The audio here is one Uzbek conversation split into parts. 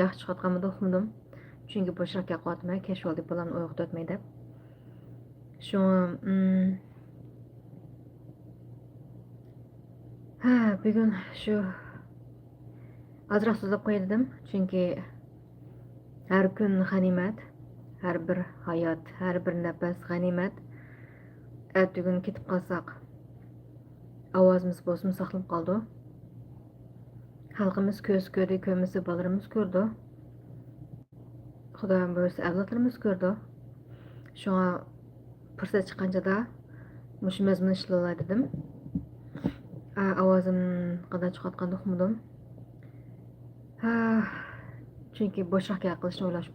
yaxshi chiqayotganimda uxladim. Chunki bo'shroq yoqyapman, kech bo'ldi bolam uyg'otib o'tmay deb. Bugun shu ozroq so'zlab qo'yay dedim. Chunki har kun g'animat, har bir hayot, har bir nafas g'animat. Bugun ketib qolsak, ovozimiz bo'lsin saqlanib qoldi. Xalqimiz ko'z ko'rdi, ko'misi bolalarimiz ko'rdi. Xudoyim bo'lsa avlodlarimiz ko'rdi. Shunga fursat chiqqanchada mushu mazmun ishlayolay dedim. Ovozim qanday chiqayotganini uqmadim. Chunki bo'shroq qilishni o'ylash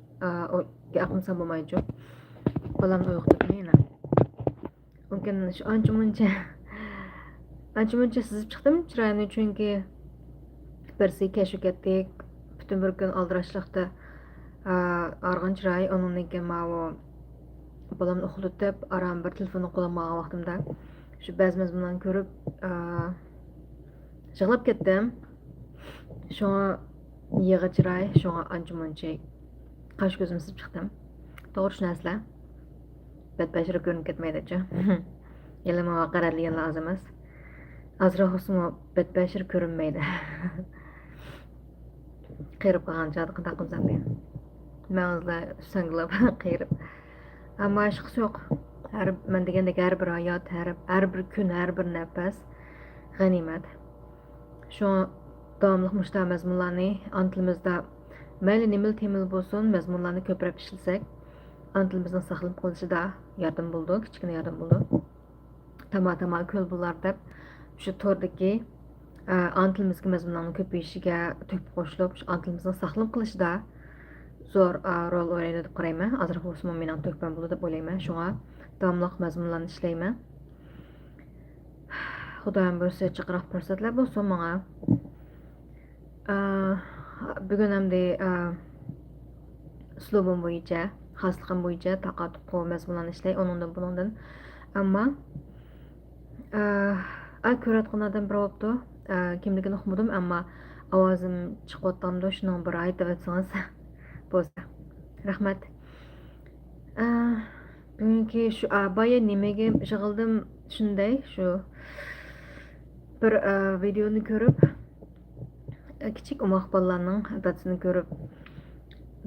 aqlimsam bo'lmaydi. Bolamni uyg'otdim yana. Mumkin shu ancha muncha sizib chiqdim chiroyimni, chunki birsi kashf ketdik. Butun bir kun aldirashliqda arg'in chiroy, undan keyin ma'vo bolamni uxlatib, aram bir telefonni qo'lga olgan vaqtimda shu bazmazmundan ko'rib yig'lab ketdim. Shunga yig'i chiroy, shunga ancha muncha qosh ko'zim sizib chiqdim. To'g'ri tushunasizlar. Badbashara ko'rinib ketmaydi-chi. Yelima qararligan oz emas. Azroq olsa badbashara ko'rinmaydi. Qirib qolgan joyda qanday qilsam men. Ma'nozlar sanglab qirib. Ammo ishqisi yo'q. Men degandek har bir hayot, har bir kun, har bir nafas g'animat. Shu davomli mushta mazmunlarni antilimizda mayli nimil temil bo'lsin, mazmunlarni ko'proq ishlasak, antilimizning saqlanib qolishida yordam bo'ldi, kichkina yordam bo'ldi. Tama ko'l bo'lar deb shu tordagi antilimizga mazmunlarning ko'payishiga to'p qo'shilib, shu antilimizning saqlanib qolishida zo'r rol o'ynaydi deb qarayman. Azroq bo'lsa mening to'pam bo'ladi deb o'ylayman. Shunga davomli mazmunlarni ishlayman. Xudoyim bo'lsa chiqroq fursatlar bo'lsin menga. Bugun hamda uslubim bo'yicha, xosligim bo'yicha taqotuq mazmunlarni ishlay, undan. Ammo ko'rayotganlardan biri bo'libdi. Kimligini uqmadim, ammo ovozim chiqayotganda shuning bir aytib o'tsangiz bo'lsa. Rahmat. Bugungi shu boya nimaga yig'ildim shunday, shu bir videoni ko'rib, kichik umoq bolalarning dadasini ko'rib,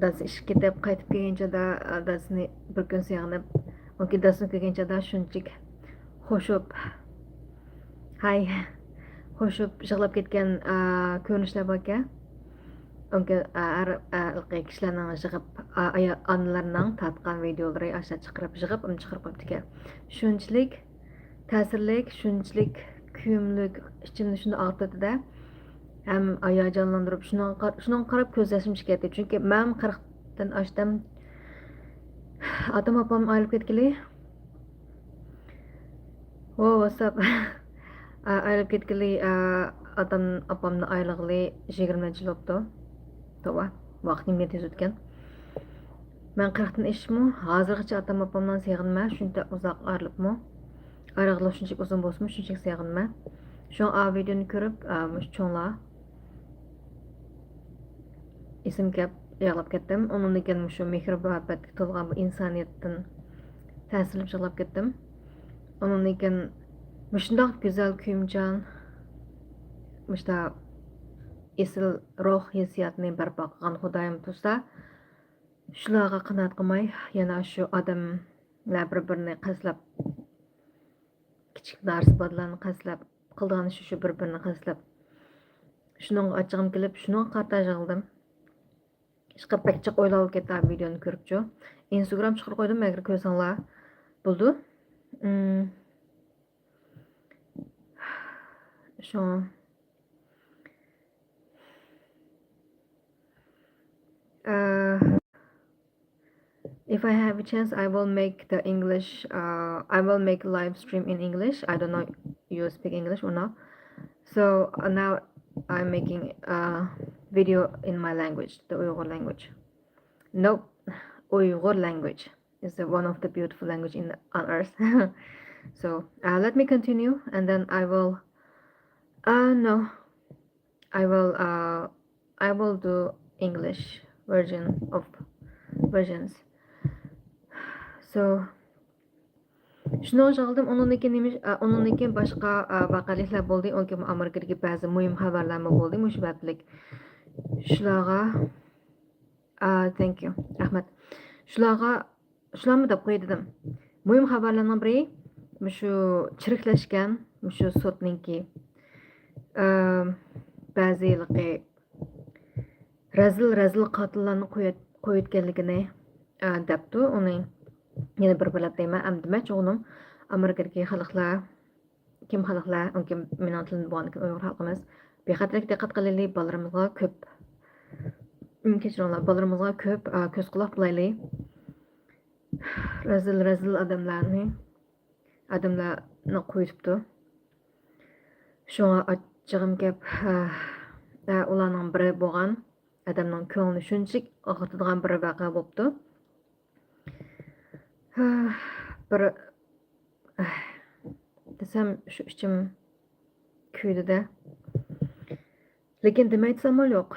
dadasi ishga ketib qaytib kelganchada dadasini bir kun sog'inib, unga dadasini ko'rganchada shunchalik xo'shib yig'lab ketgan ko'rinishlar bor ekan. Unga kishilarning yig'ib onalarning tatgan videolari aşağı chiqarib qo'yibdi ekan. Shunchalik ta'sirli, shunchalik kuyimlik, ichimni shunda og'ritdi-da. Ham hayajonlantirib, shunga qarab ko'z yoshim chiqyapti. Chunki men 40 dan oshdim. Otam opam ayrılib ketgili. WhatsApp ayrılib ketgili, otam opamni ayrılg'ili 20 yil bo'ldi. To'g'ri, vaqtim tez o'tgan. Men 40 dan ishmi, hozirgacha otam opamdan seg'inman, shuncha uzoq ayrılibmi? Ayrılıqlar shunchalik uzun bo'lsin, shunchalik seg'inman. Shu videoni ko'rib, cho'nglar esim kelib yig'lab ketdim. Undan keyin shu mehr muhabbatga to'lgan bu insoniyatdan ta'sirlanib yig'lab ketdim. Undan keyin shundoq go'zal kuyimchan, mushta esil ruh hissiyotni barpo qilgan Xudoyim tursa, shularga qanoat qilmay, yana shu odamlar bir-birini qaslab, kichik narsibodlarni qaslab, qilgan shu bir-birini qaslab, shuning achig'im kelib, shuning qarta yig'ildim. Ishqa bakchiq o'ylab ketdi videoni ko'ribchi. Instagram chiqarib qo'ydim, agar ko'rsanglar bo'ldi. Shu if I have a chance, I will make the English. I will make live stream in English. I don't know you speak English or not. So now I'm making a video in my language, the Uyghur language. Nope, Uyghur language is one of the beautiful language on earth. So let me continue, and then I will. I will do English versions. So shuni oldim, ondan keyin boshqa vaqaliklar bo'ldi. Onki Amerikadagi ba'zi muhim xabarlar bo'ldi. Mush batlik. Shularga thank you. Rahmat. Shularni deb qo'ydim. Muhim xabarlarning biri shu chiriklashgan, shu sotninki ba'ziligi razil qotillarni qo'yayotganligini debdi. Uni yana bir bilat deyman. Amdimachi o'g'lim Amerikadagi xalqlar kim xalqlar, unki mening tilim bo'lgan Uyg'ur xalqimiz bexatarlik diqqat qilaylik, bolalarimizga ko'p kechiringlar, bolalarimizga ko'p ko'z quloq bo'laylik. Razil odamlarni qo'yibdi. Shunga achchig'im gap ularning biri bo'lgan odamning ko'nglini shunchalik og'ritadigan bir voqea bo'libdi. Bir desam shu ichim kuydi-da. Lekin demaytsam yo'q.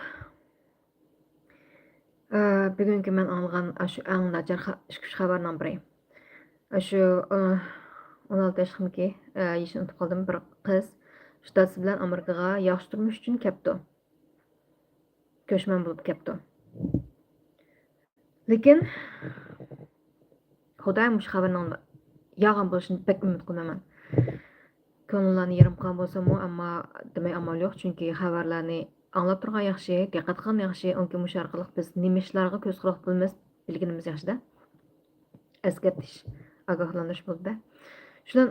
Bugungi men olgan shu eng nachar xabarning biri. Shu 16 yoshimki, yashini unutib qoldim, bir qiz shu dadasi bilan Amerikaga yaxshi turmush uchun kelibdi. Ko'chman bo'lib kelibdi. Lekin Xudoyim shu xabarning yolg'on bo'lishini pek umid qilmayman. Ko'ngillarni yarim qilgan bo'lsam-mu, ammo demay amal yo'q, chunki xabarlarni anglab turgan yaxshi, diqqat qilgan yaxshi, unki mush orqali biz nima ishlarga ko'z quloq bilganimiz yaxshi-da. Eskartish, ogohlantirish bo'ldi-da. Shulan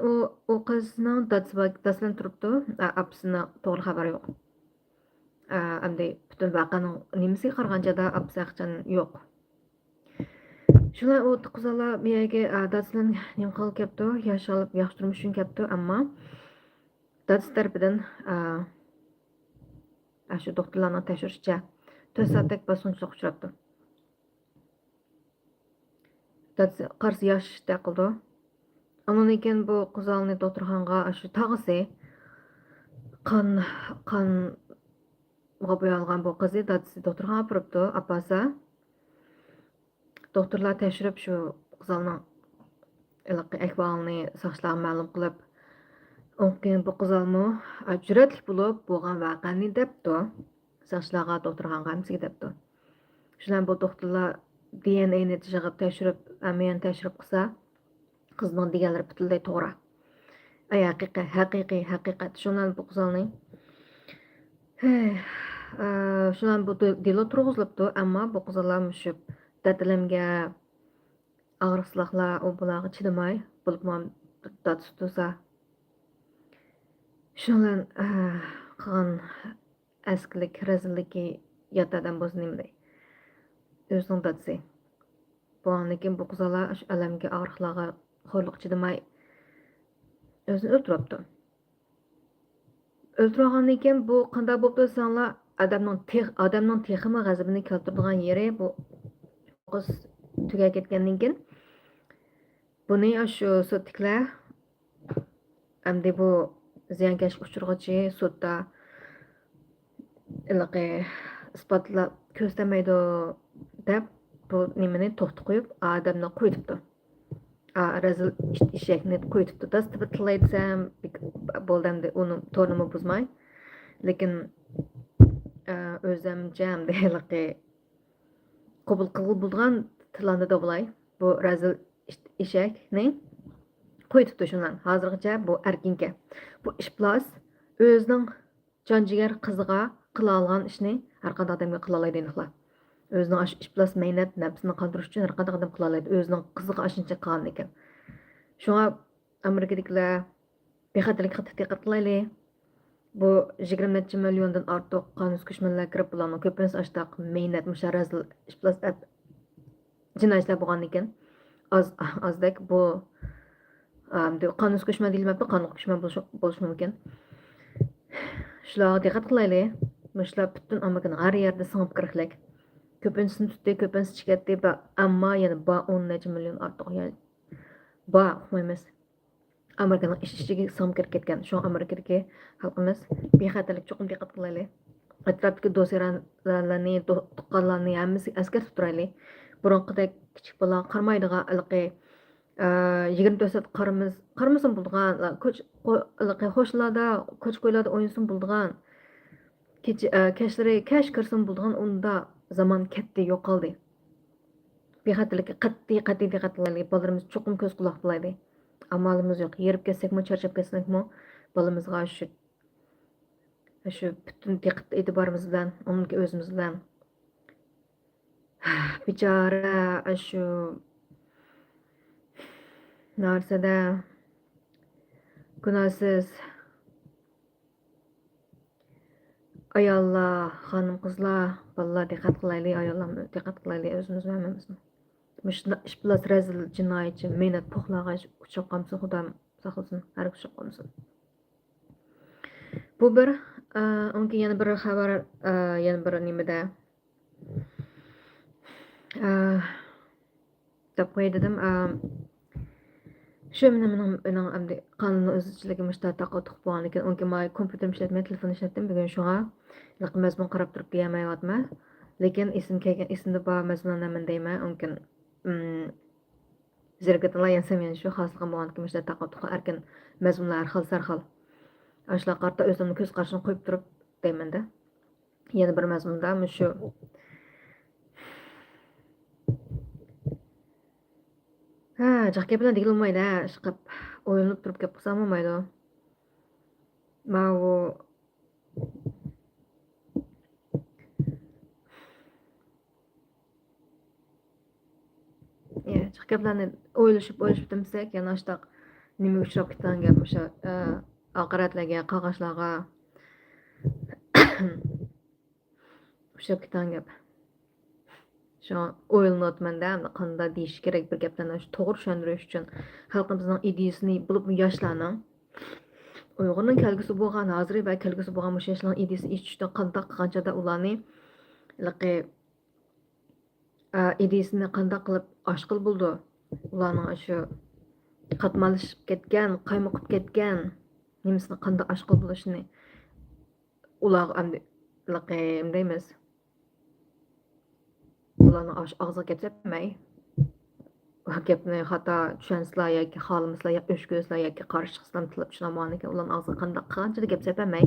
u qizning dadasi bilan turibdi, apsini to'g'ri xabari yo'q. Endi butun voqeaning nimasiga qaraganchada apsi aqchan yo'q. Shular u qizlar bu yerga dadasi bilan nima qilib kelibdi, yaxshi turmush uchun kelibdi, ammo dadasi tarafidan shu doktorlarning tekshirishicha 4 soatlik bosqinchilik uchrabdi. Dadasi qarshi yoshda qildi. Ondan keyin bu qizalni doktorxonaga shu tog'isi qon bo'yalgan bu qizi dadasi doktorxonaga boribdi, apasi. Doktorlar tekshirib shu qizalning ahvolini soqchilarga ma'lum qilib, ondan bu qizalmi jur'atli bo'lib bo'lgan voqeani debdi. Soqchilarga doktorxonaga hamsiga debdi. Shular bu doktorlar DNA natijasini tekshirib, amen tekshirib qilsa, qizning deganlari butunlay to'g'ri. Haqiqat. Shundan bu qizalning shular bu delo turg'izilibdi, ammo bu qizlar mushib datilimga og'riqsizliklar u bularga chidamay bo'lib dadasi tursa. Shundan qilgan askilik, razilligi yatadan bo'lsin nimday. O'zining dadasi. Lekin bu qizlar alamga og'riqlarga xo'rliq chidamay o'zini o'ldiribdi. O'ldirgandan keyin bu qanday bo'lib tursanlar, odamning texmi g'azabini keltiradigan yeri bu qiz tugab ketgandan keyin buni shu sudliklar endi bu ziyonkashlik uchirg'ichi sudda isbotlab ko'rsamaydi deb bu nimani to'xtatib qo'yib odamni qo'yibdi. Razil eshakni qo'yibdi. Tasdiqlaytsam bo'ldimdi, uni to'rnimi buzmay. Lekin o'zimcha hamda qabul qilgan tilanda da bo'lay. Bu razil eshakni qo'yibdi shundan. Hozirgacha bu erkinga. Bu ishplos o'zining jonjigar qiziga qila olgan ishni har qanday odamga qila oladi aniqlar. O'zining ishplos mehnat nafsini qaldirish uchun har qanday odam qila oladi. O'zining qiziga ashuncha qilgan ekan. Shunga Amerikadagilar bexatarlikka diqqat qilaylik. Bu 20 milliondan ortiq qonun ko'chmanlar kirib bularning ko'pincha ashtaq mehnat musharrazil ishplos jinoyatlar bo'lgan ekan. Azdak bu qonun ko'chman deyilmabdi, qonun ko'chman bo'lishi mumkin. Shularga diqqat qilaylik. Mushlar butun Amerikaning har yerda singib kiriklik. Ko'pinchisini tutdi, ko'pinchisi chiqatdi, ammo yana 10 million ortiq qo'yamiz. Amerikaning ichiga singib kirib ketgan. Shu Amerikadagi xalqimiz bexatarlik cho'qim diqqat qilaylik. atrofdagi do'stlarni, tuqqanlarni hammasi eskartib turaylik. Burunqidek kichik bola qaramaydigan 24 soat qaramasin bo'lgan, qo'shnilarda, ko'ch-ko'ylarda o'ynasin bo'lgan, kechlari kash kirsin bo'lgan unda zaman ketdi, yo'qoldi. Bexatarlikka qat'iy diqqat qilaylik. Bolalarimiz cho'qim ko'z quloq bo'laydi. Amalimiz yo'q. Yerib ketsakmi, charchab ketsakmi, bolamizga shu butun diqqat e'tiborimiz bilan, unga o'zimiz bilan bechora shu narsada gunohsiz ayollar, xonim qizlar, bolalar diqqat qilaylik, ayollar diqqat qilaylik, o'zimiz hammamiz. İşbaz rezil cinayetçi, menet poxlağa uçup qamsın, Xudam saqlasın, hər uçup qamsın. Bu bir, onki yana bir xabar, yana bir nimada deb qo'y dedim. Shu mening amdi qonun o'zchiligi mushta taqotuq bo'lgan ekan, onki may kompyuterim ishlatmay, telefon ishlatdim. Bugun shunga mazmun qarab turib kelmayapman. Lekin esimda bor mazmunlarni deyman, onki zirgatlar yansam yana shu xosligim bo'lgan ekan, mushta taqotuq erkin mazmunlar xil sarxil. Ashlar qarta o'zimni ko'z qarshini qo'yib turib deymanda. Yana bir mazmunda shu jaq gap bilan degilmaydi, chiqib o'ylanib turib gap qilsam bo'lmaydi. Mana bu jaq gaplarni o'ylashib demsak, yana shtaq nima uchrab ketgan gap o'sha oqiratlarga, qog'oshlarga uchrab ketgan gap. Şu o'ylanayotmanda, qanday deyish kerak bir gaplarni to'g'ri tushuntirish uchun xalqimizning ideyasini bo'lib yoshlarning Uyg'urning kelgusi bo'lgan, hozir va kelgusi bo'lgan o'sha yoshlarning ideyasini eshitishdan qanday qanchada ularni ideyasini qanday qilib oshqil bo'ldi. Ularning shu qatmalashib ketgan, qaymoqib ketgan nimasini qanday oshqil bo'lishini ular deymiz. Ularni og'ziga gapirmay, gapni xato tushansizlar yoki xohlamasizlar yoki o'shko'zlar yoki qarshi chiqsizlar tilab tushunaman ekan, ularni og'ziga qanchada gap sepmay,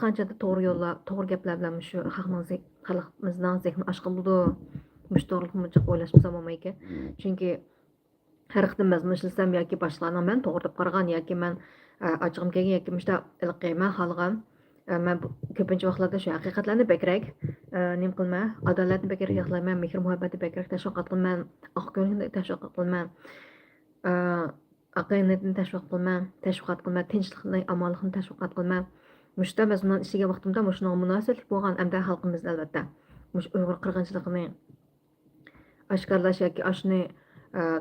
qanchada to'g'ri yo'llar, to'g'ri gaplar bilan shu xalqimizning zehni oshqil bo'ldi. Mush to'g'rilikni o'ylashmasam bo'lmaydi. Chunki har qism mazmun ishlasam yoki boshqalarning men to'g'ri deb qaragan yoki men ochig'im kelgan yoki mushta men xohlagan men ko'pincha vaqtlarda shu haqiqatlarni bekrak nim qilma, adolatni bekrak yaxlayman, mehr muhabbatni bekrak tashviqot qilman, oq ko'ngilni tashviqot qilman, aqliyatni tashviqot qilman, tinchlikni, omonlikni tashviqot qilman. Mushta mazmundan ishlagan vaqtimda mushunga munosabatli bo'lgan hamda xalqimiz albatta mush Uyg'ur qirg'inchiligini oshkorlash yoki oshni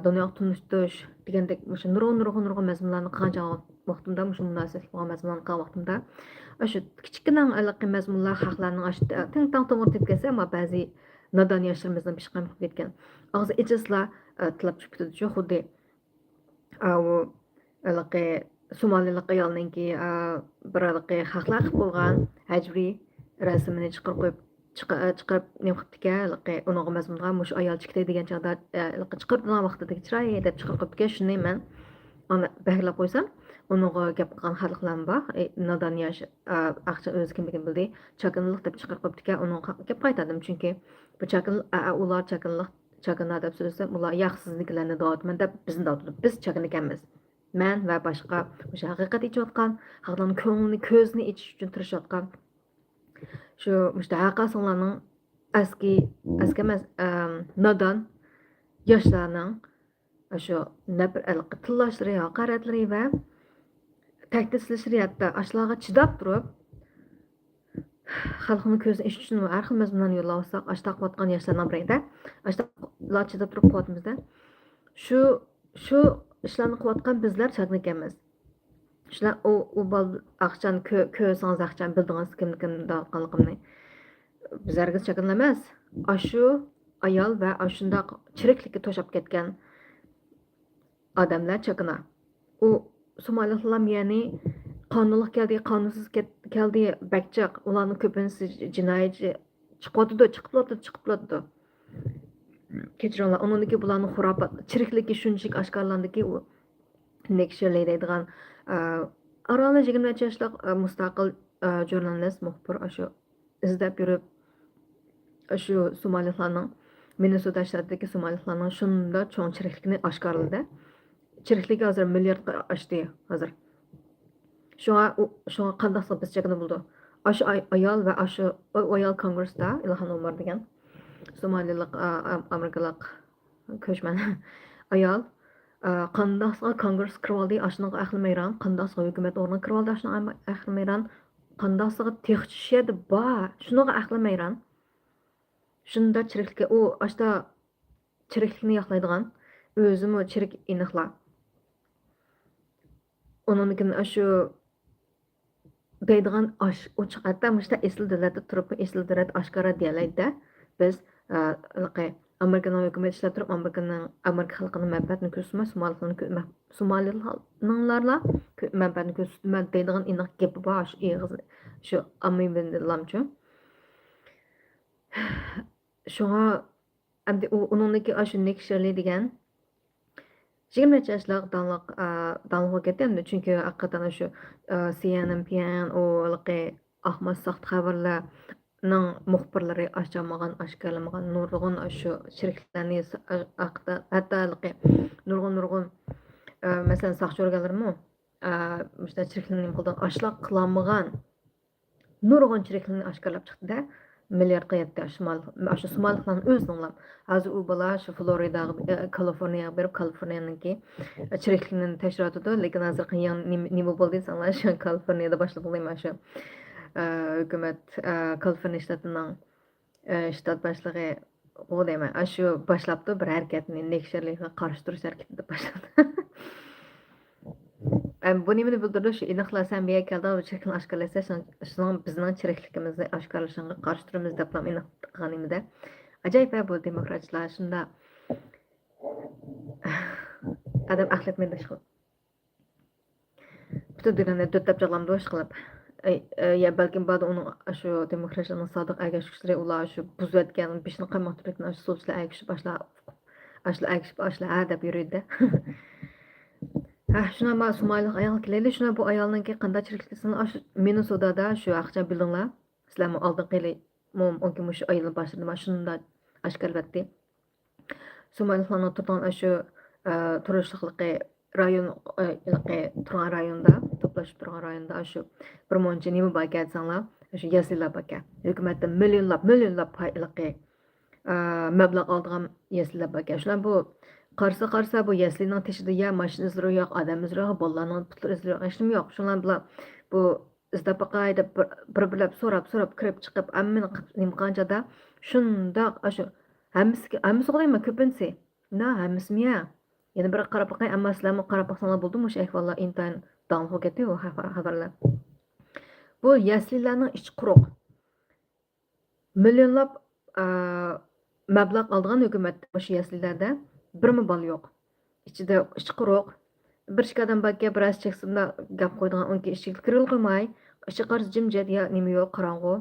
dunyoga tunishtirish degandek o'sha nurg'un mazmunlarni qilgan vaqtimda mush munosabatli bo'lgan mazmunlarni qilgan vaqtimda shu kichkina mazmunlar xalqlarning tang to'g'ri deb kelsa, ammo ba'zi nodon yoshlarimizni pishqam qilib ketgan og'zi ijizlar tilab tushib ketadi. Xuddi Somalilik ayolninki bir xalqlar qilib qo'ygan hajriy rasmini chiqarib nima qilibdika, uning mazmunga mush ayol chiqdi degan chog'da chiqargan vaqtida chiroy deb chiqarib qo'yibdika, shuni men uni bahlab qo'ysam, uning gap qilgan xalqlar bor, nodon yosh aqcha o'zi kimligini bildi, chakinlik deb chiqarib qo'yibdika, uning gap qaytadim, chunki bu ular chakinlar deb so'zlasam, ular yaxsizliklarni da'vatman deb bizni da'vatib, biz chakin ekanmiz. Men va boshqa o'sha haqiqat ichayotgan, xalqlarning ko'nglini, ko'zini ichish uchun tirishayotgan shu mushtahaqa sonlarning eski emas nodon yoshlarning shu tillashlari, haqoratlari va tahdidlashlari hatto ashlarga chidab turib xalqning ko'zini ichish uchun har xil mazmunlarni yo'llab olsak, ashta qilayotgan yoshlarning birida ashtalar chidab turib qilyapmizda. Shu ishlarni qilayotgan bizlar chaqin ekanmiz. Shular u bol aqchan ko'rsangiz aqchan bildingiz kimda qolganligimni. Bizlarga chaqin emas, shu ayol va shundoq chiriklikka to'shab ketgan odamlar chaqina. U Somaliliklar ya'ni qonunliq keldi, qonunsiz keldi, bakchaq, ularning ko'pincha jinoyatchi chiqib. Kechiringlar, uningdagi bularning xurofot, chirikligi shunchalik oshkorlandiki, u Nextly deydigan Aralda 20 yoshlik mustaqil jurnalist, muxbir shu izlab yurib, shu Somalilarning Minnesota shtatidagi Somalilarning shunda cho'ng chiriklikni oshkorladi. Chirikligi hozir milliardga oshdi hozir. Shunga qandaqsa biz chekini bo'ldi. Shu ayol va shu ayol kongressda Ilham Omar degan Somalilik Amerikalik ko'chman ayol qandaqsa kongress kirvaldi ashunga aqlmayran, qandaqsa hukumat o'rniga kirvaldi ashunga aqlmayran, qandaqsa texchishadi ba, shunga aqlmayran. Shunda chiriklikka u ashta chiriklikni yoqlaydigan o'zimi chirik iniqlar. Onunkin shu deydigan ochiq hatto mushta esl davlatda turib esl davlat oshkora deylaydi. Biz Amerikaning hukumat ishlab turib Amerika xalqining manfaatini ko'rsatmay Somalilarla manfaatini ko'rsatmay deydigan iniq gapi bor shu amminlamchu. Shunga amdi uningdagi shu Nextly degan 20 yoshlik danliq ketdi, chunki haqiqatan shu CNN o ahmoq saxt xabarlarning muxbirlari oshkorlamagan nurg'un shu shirkatlarni hatto nurg'un masalan saqchi organlarmi işte shirkatlarning qo'ldan oshliq qilamagan nurg'un shirkatlarni oshkorlab chiqdi-da. Milliardga yetdi shu Somalilarning o'zining hozir u bola shu Florida, Kaliforniyaga berib Kaliforniyaniki chiriklikni tashirotdi, lekin hozir nima bo'ldi desanglar shu Kaliforniyada boshlab qo'yman shu hukumat Kaliforniya shtatining shtat boshlig'i u deyman shu boshlabdi bir harakatni Nextlyga qarshi turish harakatini boshladi. Bu nimani bildirdi shu iniqlar sen biya keldi va chiriklikni oshkorlasa shunning bizning chirikligimizni oshkorlashga qarshi turamiz deb ham iniq qilganimda ajoyib bu demokratlar shunda adam axlatmaydi ish qilib butun dunyoni to'rtlab jag'lamdi ish qilib ya balkim ba'di uning shu demokratlarning sodiq agashuvchilari ular shu buzayotgan beshni qamoq turgan shu so'zlar agashib boshlar deb yuradi. Shuna ma Somalilik ayol keladi. Shuna bu ayolning qanday chiriklikini Minnesota'da shu aqcha bildinglar. Sizlarmi oldin qili mumkin shu ayol boshladi shunda oshkorlatdi. Somalilikning turgan shu turishliqligi rayon turgan rayonda to'plashib turgan rayonda shu bir muncha nima bor ekanlar shu yasilar bor ekan. Hukumatdan millionlab mablag' oldigan yasilar bor ekan. Shular bu qarsa bu yaslining teshida ya mashina izlari yo'q, odam izlari yo'q, bolalarning putlari izlari yo'q, hech nima yo'q. Shunlar bilan bu izlab boqayda bir so'rab kirib chiqib ammani nima qanchada shundoq shu hammasi qo'yma ko'pincha. Hammasimi ya. Yana bir qarab boqay, amma sizlarmi qarab boqsanglar bo'ldimi o'sha ahvollar intayin dang'ib ketdi u xabarlar. Bu yaslilarning ichi quruq. Millionlab mablag' olgan hukumat o'sha yaslilarda birmi bola yo'q. Ichida ichi quruq. Bir ikki odam bakka biroz cheksunda gap qo'ydigan unga ishga kiril qo'ymay, ichi qarz jimjit ya nima yo'q qorong'u.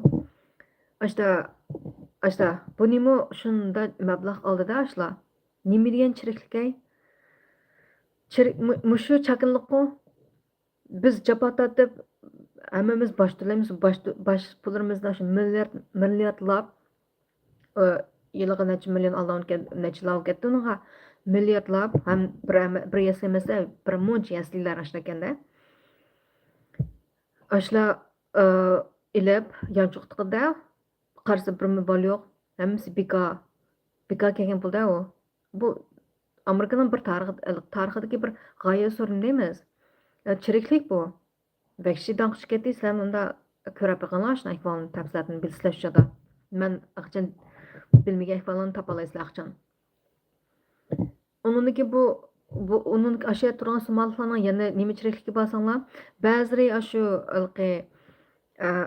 Ashta bu nima shunda mablag' oldida ashla. Nima degan chiriklik? Mushu chaqinliqku biz jafo tortib hammamiz bosh to'laymiz, bosh pulimizni shu milliardlab yiliga necha million olgan necha lav ketdi unga milliardlab ham bir yasamasa bir muncha yaslilar ashtakanda ashla ilib yanchuqtiqda qarsa birmi bol yo'q hammasi bika kelgan pulda u bu Amerikaning bir tarixidagi bir g'oya so'rin deymiz. Chiriklik bu. Vahshiy dang'ich ketdi, sizlar unda ko'rib qolganlar shuni ahvolni tafsilotini bilsizlar shunda. Men aqchan bilmagan ahvolni topalaysiz aqchan. Uningki bu uning ashya turgan Somalilarning yana nima chirikligi bo'lsanglar, ba'zilari shu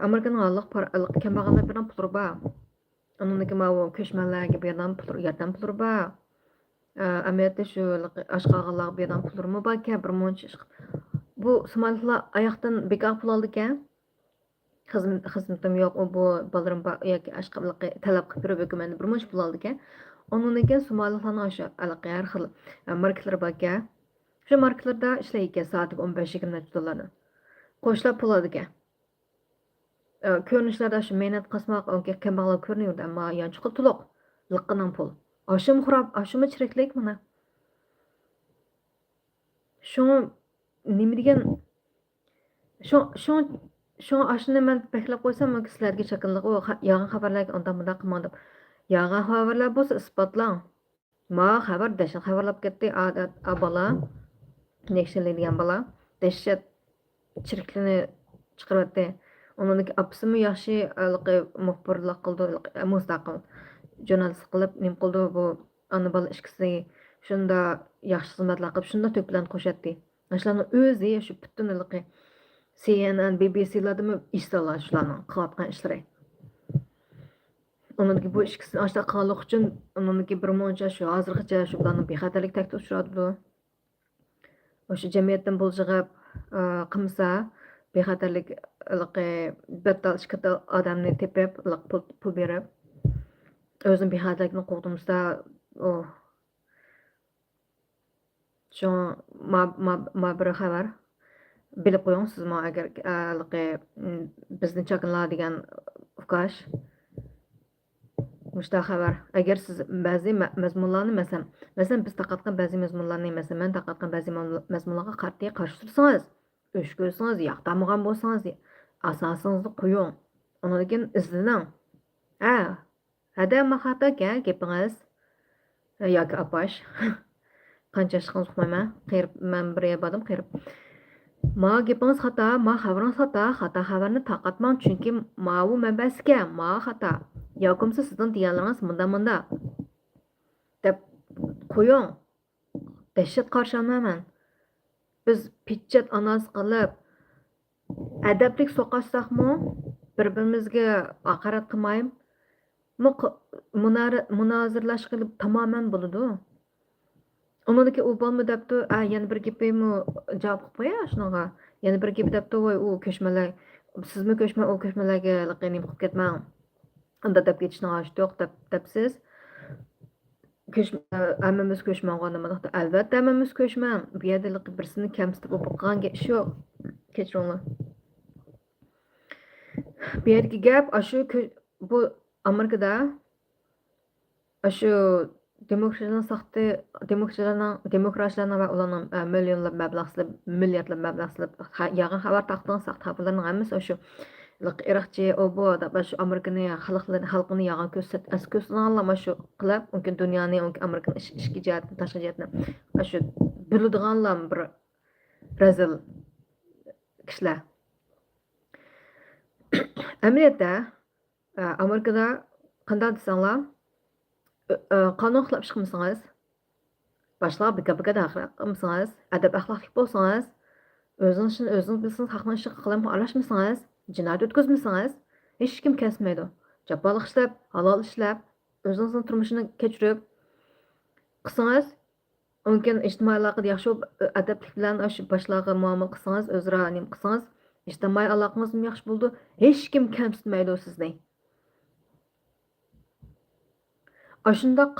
Amerikaning kambag'allar bilan pullar bor. Uningki ma ko'chmanlarga bergan yordam pullar bor. Amaliyotda shu oshqolganlar bergan pullarmi bor, bir muncha bu bu Somalilər ayaqdan bekar pul aldı ekan. Xizmatim yo'q, u bu balarim yoki ashqablıqı talab qilib berib hökumətə bir muncha pul aldı ekan. Onun ekan Somalilər o'sha aloqa har xil marketlar bor ekan. Shu marketlarda ishlaydi ekan soatiga 15-20 dollarni. Qo'shlar pul oladi ekan. Ko'rinishlarda shu mehnat qasmoq unga kambag'al ko'rinadi, ammo yanchiqi to'liq liqqaning pul. Oshim xurab, oshimi chiriklik mana. Shu nima degan shu ashuni men beklab qo'ysam, sizlarga shakilliq u yolg'on xabarlarga undan bunday qilmang deb. Yolg'on xabarlar bo'lsa isbotlang. Ma xabar dashat xabarlab ketdi bola. Nextly degan bola dashat chiriklikni chiqaryapti. Onunki apsimi yaxshi muxbirlik qildi, mustaqil jurnalist qilib nim qildi bu ana bola ishkisi shunda yaxshi xizmatlar qilib shunda to'p bilan qo'shatdi. Ashlarni o'zi shu butunligi CNN, BBC'lardimi ishlar shularning qilayotgan ishlari. Onunki bu ishkisi ashta qanliq uchun onunki bir muncha shu hozirgacha shu bilan bexatarlik taklif tushiradi. O'sha jamiyatdan bo'ljig'ib qilmasa bexatarlik battal ishkata odamni tepib pul berib o'zim bexatarlikni qo'g'dimsa shu ma bir xabar bilib qo'ying siz ma agar bizni chaqinlar degan ukash mushta xabar agar siz ba'zi mazmunlarni masalan biz taqatgan ba'zi mazmunlarni masalan men taqatgan ba'zi mazmunlarga qarshi tursangiz o'sh ko'rsangiz yoqtirmagan bo'lsangiz asosingizni qo'ying undan keyin izlaning hada mahata gapingiz yoki apash qancha ishqingiz uqmayman qirib men bir yebadim qirib ma gapingiz xato ma xabaringiz xato xabarni taqatmang chunki ma bu manbasiga ma xato yo'qimsa sizning deganlaringiz munda deb qo'ying dahshat qarshi olmayman biz pitchat analiz qilib adablik so'qashsaqmi bir-birimizga haqorat qilmaymi munozirlash qilib tamoman bo'ladi uniki u bo'lma debdi yana bir gapimni javob qilib qo'ya shunaqa yana bir gap debdi voy u ko'chmalar sizmi ko'chma u ko'chmalarga nim qilib ketmang unda deb ketishni yo'q debsiz hammamiz ko'chmagan nimadir albatta hammamiz ko'chman bu yerda birsini kamsitib o'qigan ish yo'q kechiringlar bu yergi gap shu bu Amerikada shu demokratlarning va ularning millionlab mablag' silib milliardlab mablag' silib yag'in xabar taqdigan saqt xabarlarning hammasi shu Iroqchi bu shu Amerikani xalqini yag'in ko'rsatgan shu qilib mumkin dunyoni Amerikani ichki jihatni tashqi jihatni shu biladiganlar bir razil kishilar amaliyotda Amerikada qanday desanglar qonun xilab chiqmasangiz boshqa bika qilmasangiz adab axloqli bo'lsangiz o'zingiz bilsangiz haqni ish qilib aralashmasangiz jinoyat o'tkazmasangiz hech kim kasmaydi jaboliq ishlab halol ishlab o'zingizni turmushini kechirib qilsangiz mumkin ijtimoiy aloqada yaxshi adablik bilan shu boshlarga muomala qilsangiz o'zaro nim qilsangiz ijtimoiy aloqangiz yaxshi bo'ldi hech kim kamsitmaydi sizni shundoq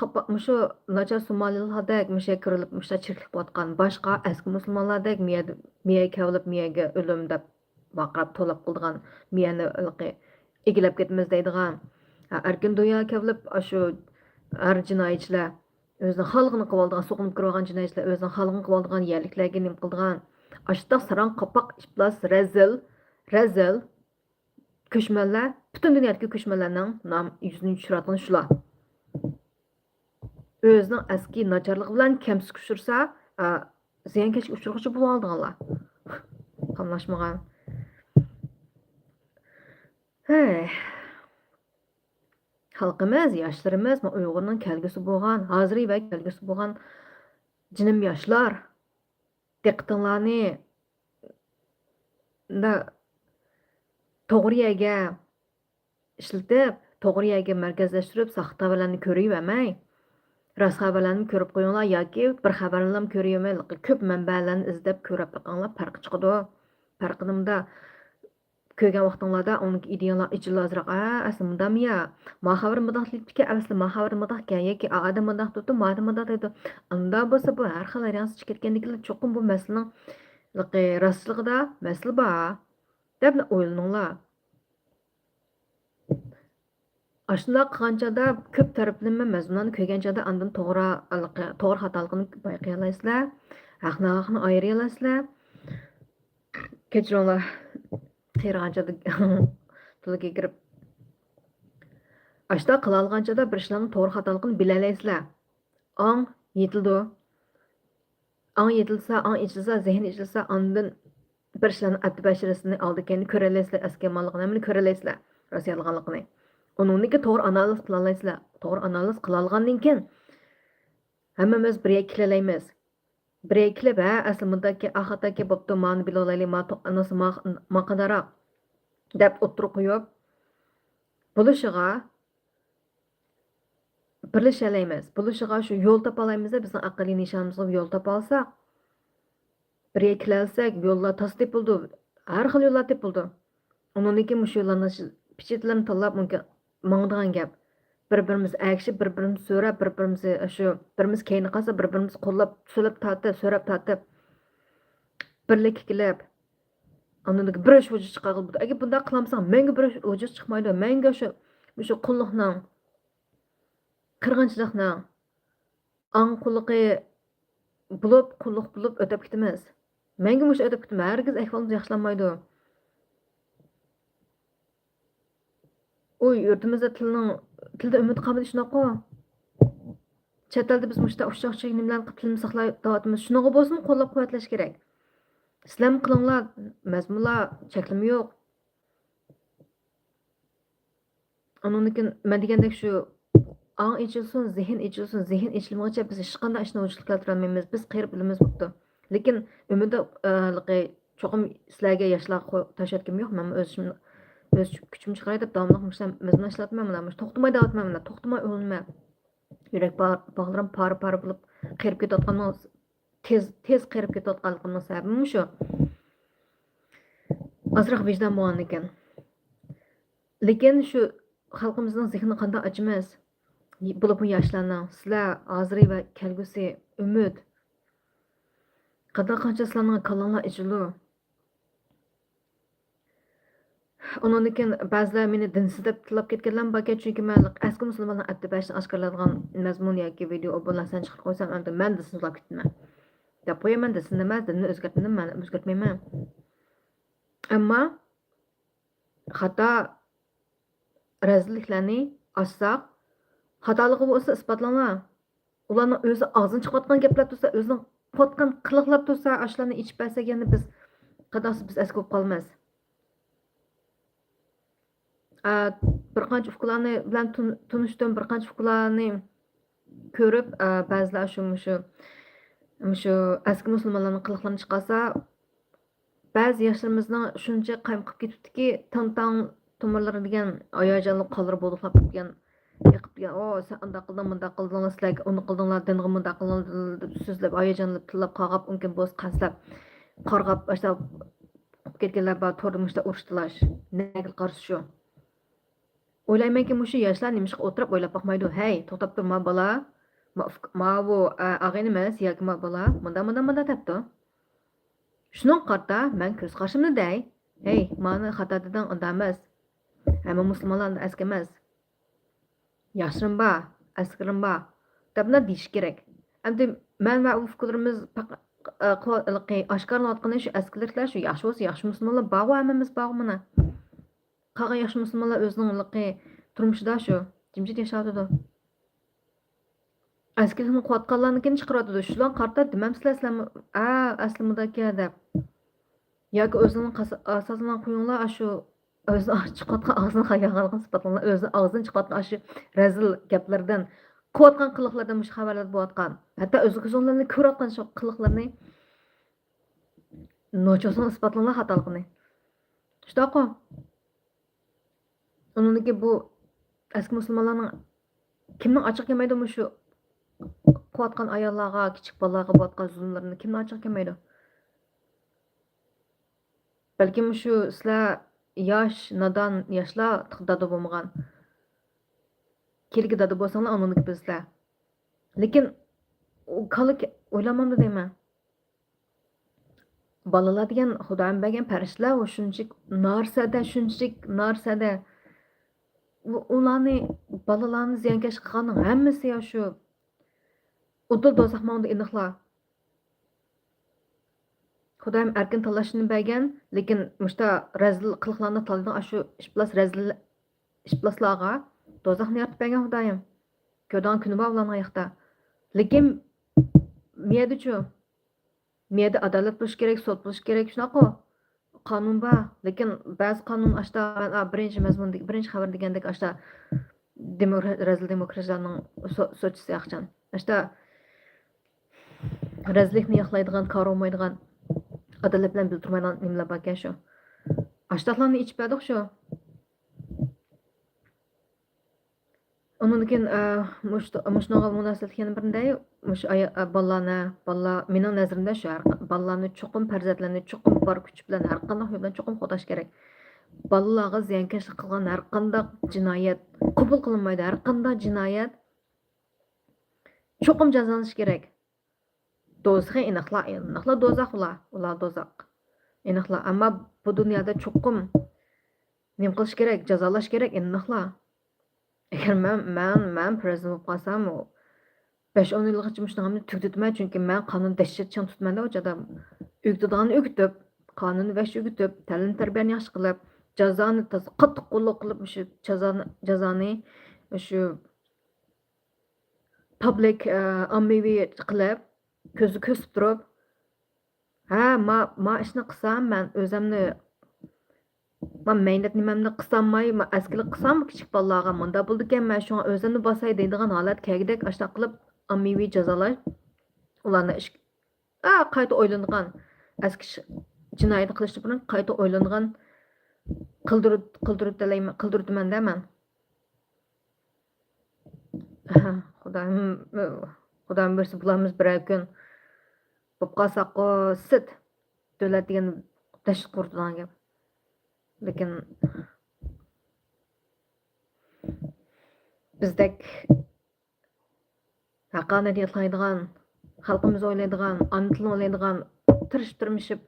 shu nachar somalilardek kirilib chirklik bo'layotgan boshqa eski musulmonlardek miya kavlib miyaga o'lim deb baqirab to'lab qildigan miyani egilab ketmiz deydigan erkin dunyo kavlib shu har jinoyatchilar o'zini xalqini qilib oldigan so'qinib kirib olgan jinoyatchilar o'zini xalqini qilib oldigan yerliklarga nim qildigan ashundoq sarong qapoq iflos razil ko'chmanlar butun dunyodagi ko'chmanlarning yuzini tushiradigan shular o'zining eski nacharligi bilan kamsik tushirsa ziyonkashga uchirg'uchi bo'lib oldiganlar qamlashmagan xalqimiz yoshlarimiz uyg'urning kelgusi bo'lgan hozir va kelgusi bo'lgan jinim yoshlar diqqatinglarni to'g'ri yerga ishlatib to'g'ri yerga markazlashtirib saxtalarni ko'rib emay Rost xabarlarni ko'rib qo'yinglar yoki bir xabarlarni ko'raymi, ko'p manbalarni izlab ko'rib boqinglar, farqi chiqadi. Farqi nimada? Ko'rgan vaqtinglarda uning ideyalar ichida azroq, asli mundami ya? Ma xabar mudahlikki, asli ma xabar mudahkan yoki adam mudah tutdi, ma adam mudah tutdi. Unda bo'lsa bu har xil variansiz ketganliklar cho'qim bu masalaning rostligida masala bor deb o'ylaninglar. Aşındaق qilganchada ko'p taraflama mazmunlarni ko'rganchada andan to'g'ri xatoligini bayqayalasizlar, haqni ayriyalasizlar. Kechiringlar, qiyirganchada tiliga kirib. Ashda qila olganchada bir ishlarning to'g'ri xatoligini bilalasizlar. Ong yetildi. Ong yetilsa, ong ichilsa, zehn ichilsa, andan bir ishlarning atti basharasini oldikenni ko'ralasizlar, askemonligini ko'ralasizlar, rostiyalganligini. Onunki to'g'ri analiz qilalasizlar. To'g'ri analiz qila olgandan keyin hammamiz birga kelaymiz. Birga kelib, asli bundaki axataki bo'pti, mani bilolayli, ma qadaroq deb o'tirib qo'yib, bulishiga birlashalaymiz. Bulishiga shu yo'l topa olamiz, bizning aqliy nishonimizga yo'l topa olsak, birga kelalsak, yo'llar tas tepildi. Har xil yo'llar tepildi. Onunki mush yo'llarni pichitlarni tanlab mumkin mangdigan gap. Bir-birimiz akishib, bir-birimiz so'rab, birimiz keyni qolsa, bir-birimiz qo'llab, so'rab tortib, birlik qilib, anundagi bir ish vujud chiqarib bo'ldi. Agar bunday qilmasang, menga bir ish vujud chiqmaydi. Menga shu qulluqning, qirg'inchilikning ang qulluqi qulluq bo'lib o'tib ketamiz. Menga mush o'tib ketdi. Hargiz ahvolimiz yaxshilanmaydi. Oy, yurtimizda tilda umid qolmadi shunaqa. Chet elda biz mushta ushchoqchilik nimalarni qilib tilni saqlayotimiz. Shunaqa bo'lsin, qo'llab-quvvatlash kerak. Sizlar qilinglar, mazmunlar cheklimi yo'q. Onunkin men degandek shu ang ichilsin, zehn ichilmoqcha biz hech qanday ishni vujudga keltira olmaymiz. Biz qirib bilamiz bo'pti. Lekin umidda cho'qim sizlarga yoshlarga tashlatgim yo'q. Men o'z kuchim chiqaray deb davomli mazmun ishlatmayman. To'xtamay davatmayman. To'xtamay o'lmayman. Yurak bog'larim pari bo'lib qirib ketayotganim tez qirib ketayotganligimning sababi shu. Azroq vijdon bo'lgan ekan. Lekin shu xalqimizning zehni qanday ochimiz. Bo'lib yoshlarning sizlar hozir va kelgusi umid. Qancha sizlarning kallanlar ichildi. Ondan keyin ba'zilar meni dinsiz deb tilab ketganlar bor, chunki men eski musulmonlar attibashni oshkorlaydigan mazmun yoki video obunlarni chiqarib qo'ysam, men dinsizlab ketdim. Deb qo'yaman, dinni emas, dinni o'zgartmayman. Ammo xato razilliklarni ochsaq, xatoligi bo'lsa isbotlanglar. Ularning o'zi og'zini chiqayotgan gaplar tursa, o'zining qotgan qiliqlar tursa, ashlarni ichib bersak, yana biz qadosi biz eski bo'lib qolmas. Bir qancha ukalarni bilan tanishdim, bir qancha ukalarni ko'rib, ba'zilar shu eski musulmonlarning qiliqlarini chiqarsa, ba'zi yoshlarimizning shuncha qayqib ketibdiki, tang tomirlari degan oyojonli qoldirib bo'ldiqlab ketgan, yiqib degan, sen unda qilding, bunda qildinglar, sizlarga uni qildinglar, dinga bunda qildinglar deb so'zlab, oyojonli tillab qolib, mumkin bo'z qaslab, qarg'ab, boshda ketganlar bor, to'rda urushdilar. Nega qarshi shu? O'ylaymanki, mushu yoshlar nimishqa o'tirib o'ylab boqmaydi. Hey, to'xtab tur, ma bola. Ma bu ag'in emas, yoki ma bola. Munda debdi. Shuning qarta men ko'z qarshimni day. Hey, mani xato dedim, unda emas. Hamma musulmonlar aski emas. Yoshim bor, askirim bor. Debna deyish kerak. Endi men va u fikrimiz oshkorlanayotgani shu askiliklar, shu yaxshi bo'lsa, yaxshi musulmonlar bor, hammamiz bor mana. Qolgan yaxshi musulmonlar o'zining turmushida shu jimjit yashaydi. Askilikni quvvatqanlarnikini chiqaradi. Shular qarta demamsizlarmi? Aslimidagi deb. Yoki o'zining asosini qo'yinglar, shu o'zi chiqayotgan og'zini xayolini sifatlanlar, o'zi og'zini chiqayotgan shu razil gaplardan, quvvatgan qiliqlardan mush xabarlar bo'layotgan. Hatto o'zi ko'zinglarni ko'rayotgan shu qiliqlarni nochosini sifatlanlar xatoligini. Shunaqa. Onunki bu eski musulmonlarning kimning ochiq kelmaydi shu qilayotgan ayollarga, kichik bolalarga bo'layotgan zulmlarni kim ochib kelmaydi? Balkim shu sizlar yosh, nodon yoshlar dada bo'lmagan. Kelgi dada bo'lsanglar, onuniki bizlar. Lekin kala o'ylamamdi deyman. Balalar degan Xudoyim bergan farishtalar, u shunchalik narsada ularni balalarni ziyankesh qilganning hammasi ya shu udul do'zax mangda iniqlar. Xudoyim erkin tanlashni bergan, lekin mushta razil qilqlarni tanlagan shu ishplaslarga do'zaxni yaratib bergan Xudoyim. Ko'rgan kuni bor ularning oyoqda. Lekin miyada-chu, miyada adolat bo'lish kerak, sud bo'lish kerak, shunaqa. Qonun bor, lekin ba'zi qonun ashta birinchi mazmundagi birinchi xabar degandek ashta razil demokratlarning so'chisi yaxshan. Ashta razillikni yoqlaydigan, ko'rolmaydigan, adolat bilan bildirmaydigan nimalar bor ekan shu. Ashtaqlarni ichib berdik shu. Onun keyin mushunga munosabat yana birinday bolalar mening nazarimda shu bolalarni cho'qim farzandlarni cho'qim bor kuch bilan har qanday yo'l bilan cho'qim qo'dash kerak. Bolalarga ziyonkashlik qilgan har qanday jinoyat qabul qilinmaydi. Har qanday jinoyat cho'qim jazolanish kerak. Do'zaxga aniqlar do'zax ular do'zax. Aniqlar, ammo bu dunyoda cho'qim nima qilish kerak, jazolash kerak aniqlar. Agar men prezident bo'lib qolsam, 5-10 yilgacha shunaqamni tugditman, chunki men qonun dahshatchan tutmanda o'chada o'g'didan o'g'itib, qonunni vash o'g'itib, ta'lim tarbiyani yaxshi qilib, jazoni qattiq qo'lloq qilib, shu jazoni shu public ommaviy qilib, ko'zi ko'sib turib, ma ishni qilsam, men o'zimni mehnat nimamni qilsammay, askilik qilsam kichik bolalarga munda bo'ldi ekan, men shunga o'zimni bosay deydigan holat kelgidek ashta qilib ommaviy jazolash ularni qayta o'ylangan aski jinoyat qilishdan burun qayta o'ylangan qildiribman-da men. Xudoyim bersa bularimiz bir kun bo'lib qolsak sit davlat degan tashqi qurdigan gap. Lekin bizdek haqaniyat yetlaydigan, xalqimiz o'ylaydigan, ana tilini o'ylaydigan, tirishib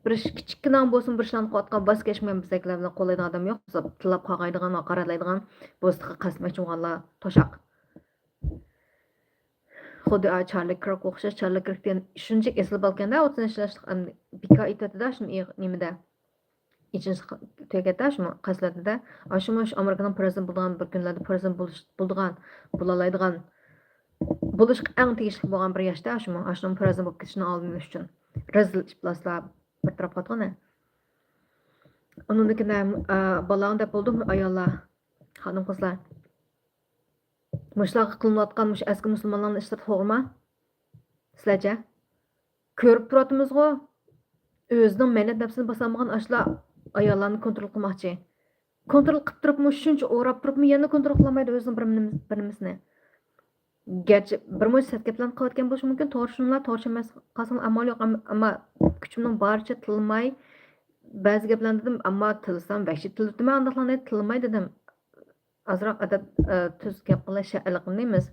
bir kichikkinan bo'lsin bir ishlarni qilayotgan bas kechmagan bizdeklar bilan qo'llaydigan odam yo'q. Tilab qolg'aydigan, haqoratlaydigan, bo'ztiqqa qasmoqchi bo'lganlar to'shaq. Xuddi Charlie Kirk o'xshash Charlie Kirkdan shuncha eslab olganda 30 yoshlik bika aytadi-da shuni nimada. İkinci tüyegede şu qaslatida da aşımış Amerikanın prezident bo'lgan bir kunlarda prezident bo'lgan bo'lalaydigan bo'lish eng tegishli bo'lgan bir yoshda aşının prezident bo'lib ketishini olmish uchun razil ishlaslar bir taraf qotgani. Onun keyin balang deb bo'ldim ayollar, xonim qizlar. Mushlar qilinayotgan mush eski musulmonlarning ishlari to'g'rimi? Sizlarcha ko'rib turamizku o'zining mehnat nafsini bosolmagan ashlar ayollarni kontrol qilmoqchi. Kontrol qilib turibmi, shuncha o'rab turibmi, yana kontrol qilmaydi o'zini birimizni. Gerçi bir mo'j satgaplarni qilayotgan bo'lishi mumkin, to'g'ri shunlar, to'g'ri emas qolsin amal yo'q, ammo kuchimning boricha tilmay ba'zi gaplarni dedim, ammo tilsam vahshiy tildim, andaqlarni tilmay dedim. Azroq adab tuz gap qilish iliqni emas.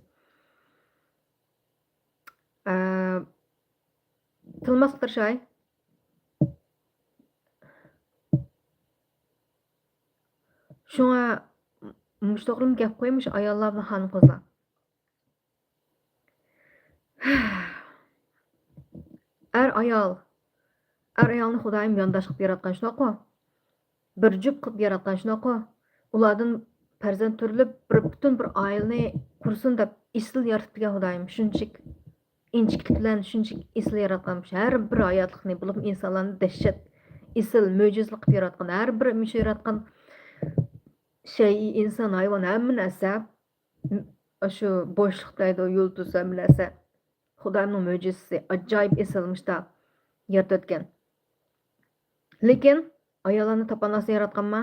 Tilmasdir shay. Şuna müştaqilım gap qo'ymuş ayollar bilan xonim qizlar. ayolni Xudoyim yondosh qilib yaratgan shunaqa. Bir jup qilib yaratgan shunaqa. Ulardan farzand turilib butun bir oilani qursin deb isl yaratib bergan Xudoyim. Shunchalik inchiklik bilan shunchalik isl yaratgan. Har bir hayotlikni bo'lib insonlarni dahshat isl mo'jizalik qilib yaratgan. Har bir mushu yaratgan inson hayvon hamma narsa shu bo'shliqdaydi yulduz hamma narsa Xudoning mo'jizasi ajoyib esilmishda yaratgan. Lekin ayollarni topanasi yaratganmi?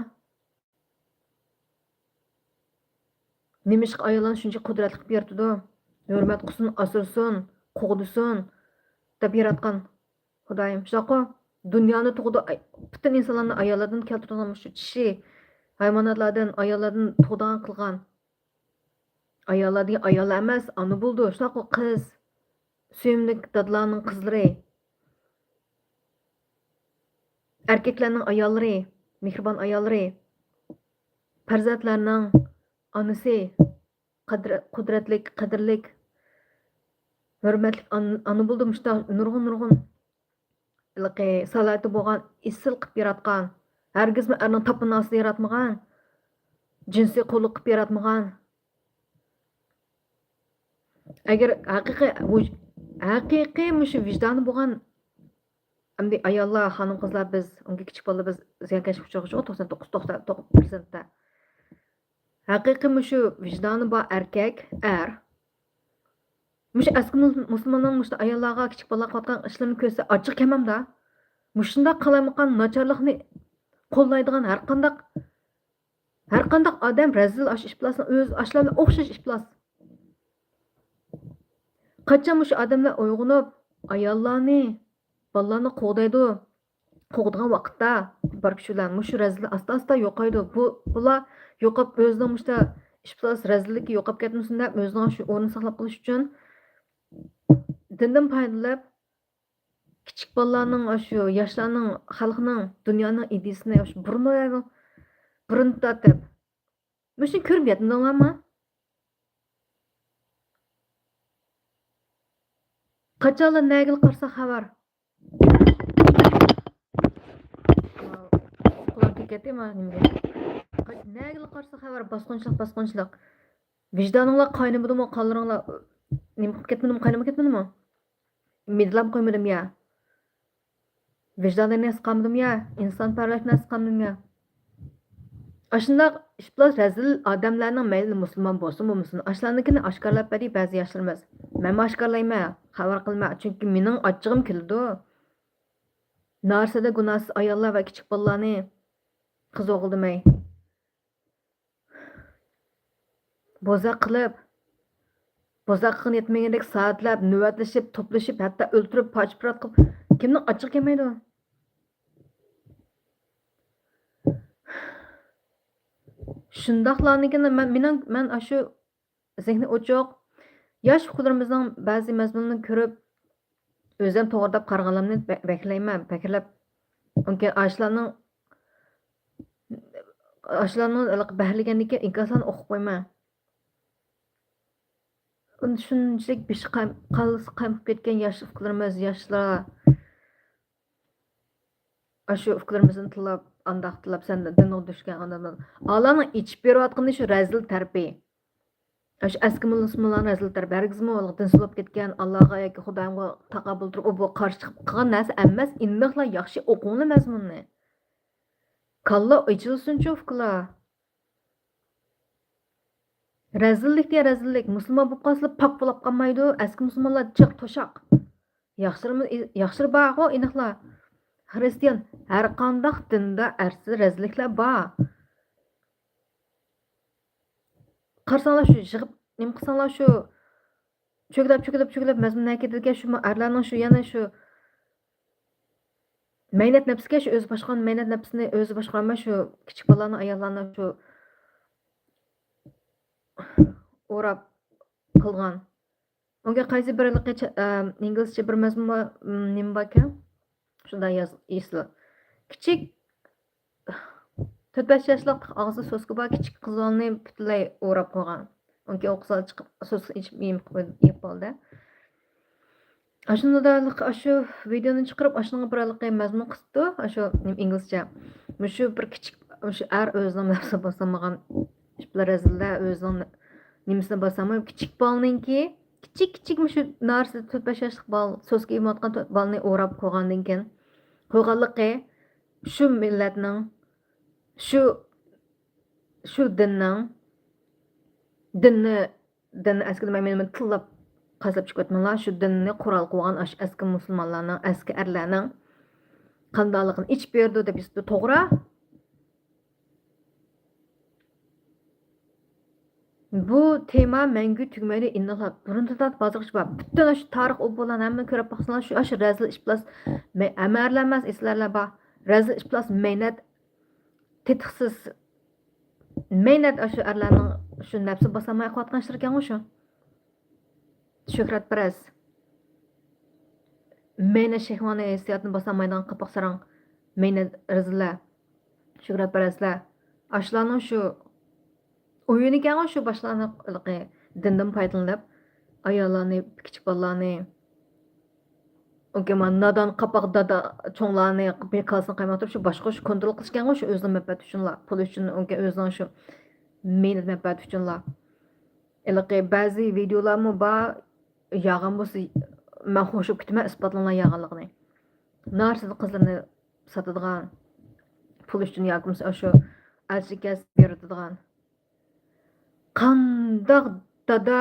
Nimishq ayollarni shuncha qudratli qilib yaratdi? hurmat qilsin, asrasin, qo'g'disin deb yaratgan Xudoyim. Shaqo dunyoni tug'di, butun insonlarni ayollardan keltirgan shu kishi, hayvonotlardan, ayollardan tug'dan qilgan. Ayollardan ayol emas, ana bo'ldi. Shaqo qiz, suyimli dadlarning qizlari, erkaklarning ayollari, mehribon ayollari, farzandlarning onasi, qudratlik, qadrlik, hurmatli ana bo'ldi. Mushta nurg'un salati bo'lgan, isil qilib yaratgan, hargizmi erning tapınasida yaratmagan, jinsiy qulluq qilib yaratmagan. Agar haqiqiy mushu vijdoni bo'lgan endi ayollar, xonim qizlar, biz unga kichik bolalar biz ziyonkashlik uchrag'uchi 99.9%da haqiqiy mushu vijdoni bor erkak, mushu eski musulmonlar mushu ayollarga kichik bolalar qilayotgan ishlarni ko'rsa ochiq kelmamda. Mushunda qalamayotgan nacharlikni qo'llaydigan har qanday odam razil ish bilan o'z ashlarga o'xshash ish bilan. Qachon mushu odamlar uyg'onib, ayollarni, bolalarni qo'g'digan vaqtda shular mushu razillik asta-asta yo'qaydi. Bular yo'qib o'zining mushta ish bilan razilligi yo'qib ketmasin deb o'zining shu o'rnini saqlab qolish uchun dindan foydalanib kichik bolalarning shu yoshlarning xalqning dunyoning ideyasini burun tortib mushuni ko'rib yetmadinglarmi? Qachonlar nagil qarsa xabar. Quloq ketdimi nimga? Nagil qarsa xabar bosqinchilik. Vijdoninglar qaynamidimi, qonlaringlar nima qilib ketmadimi, qaynamay ketmadimi? Midlab qo'ymadim ya. Vijdoningni asqamadim ya, insonparvarlikni asqamadim ya. Ashundaq ish bilan razil odamlarning mayli musulmon bo'lsin, bo'lmasin, ashlarnikini oshkorlab beri ba'zi yoshlarimiz. Men oshkorlayman, xabar qilma, chunki mening ochchig'im keldi. Narsada gunohsiz ayollar va kichik bolalarni qiz o'g'il demay. Bo'zaq qilib yetmagandek soatlab, navbatlashib, to'plashib, hatto o'ltirib, pochpirat qilib, kimning ochchig'i kelmaydi? Shundoqlarnikini men shu zehni ochiq yosh o'quvchilarimizning ba'zi mazmunini ko'rib o'zim to'g'ridab qaraganlarni beklayman, baklab unga ashlarning bahliganlikka inkoslarni o'qib qo'yman. Shunchalik bishi qayib ketgan yosh o'quvchilarimiz, yoshlar shu o'quvchilarimizni tilab andaq tilab senda dinga tushgan odamlar. Allohning ichib berayotgani shu razil tarbiya. Shu eski musulmonlar razil tarbiya. Hargizmi dinsiz bo'lib ketgan Allohga yoki Xudoyimga taqobil turib, bu qarshi chiqib qilgan narsa emas. Indaqlar yaxshi o'qinglar mazmunni. Kalla ochilsin-chu fiklar. Razillik. Musulmon bo'lib qolsa pok bo'lib qolmaydi. Eski musulmonlar chiq to'shaq. Yaxshi bor, iniqlar. Hristiyan har qanday dinda arsiz razilliklar bor. Qarsanglar shu yig'ib, nima qilsanglar shu cho'kilib mazmun haqiqatga shu arlarning shu yana shu maynat nafsga shu o'zi boshqargan maynat nafsini o'zi boshqarmay shu kichik bolalarni, ayollarni shu o'rab qilgan. Unga qaysi bir inglizcha bir mazmun nima bor ekan? Shunda esla. Kichik 4-5 yoshlik og'zi so'zga bor kichik qizlarni butunlay o'rab qo'ygan. Unga o'qisa chiqib so'z ichib yeb qoldi. Ashunda shu videoni chiqarib ashunga birlikqa mazmun qisdi. Shu inglizcha. Shu bir kichik shu o'zining nafsi bosamagan ishlar razilda o'zining nimasini bosamay kichik bolaninki kichik shu narsa 4-5 yoshlik bola so'zga yeyotgan bolani o'rab qo'ygandan keyin qo'yganligi shu millatning shu dinni eski men tillab qazab chiqyapmanlar. Shu dinni qurol qo'ygan eski musulmonlarning, eski erlarning qandoqligini ichib berdi deb bizda to'g'ri. Bu tema мәңгі tügmeli innalab. Burunda da bazı iş var. Bütün şu tarix o bulan hemen körüp baksanlar şu rezil iş plus emerlemez islerler ba. Rezil iş plus meynet tetiksiz meynet şu erlerinin şu nefsi basamaya kuatkan şirken o şu. Şöhret perez. Meynet şehvanı hissiyatını basamaydan kapak sarang. Meynet reziller. Şöhret perezler. Aşılarının şu oyunu ekan shu boshlaniqi dindan foydalanib ayollarni kichik bolalarni man nodon qapoq dada cho'nglarni bekasini qaymay turib shu boshqa shu kontrol qilishgan shu o'zini manfaati uchunlar pul uchun unga o'zining shu meni manfaati uchunlar iliqi ba'zi videolarmi bor yog'in bo'lsa man xo'shib kutman isbotlangan yog'inligini narsida qizlarni sotadigan pul uchun yoki shu ajrikas beradigan qandaq dada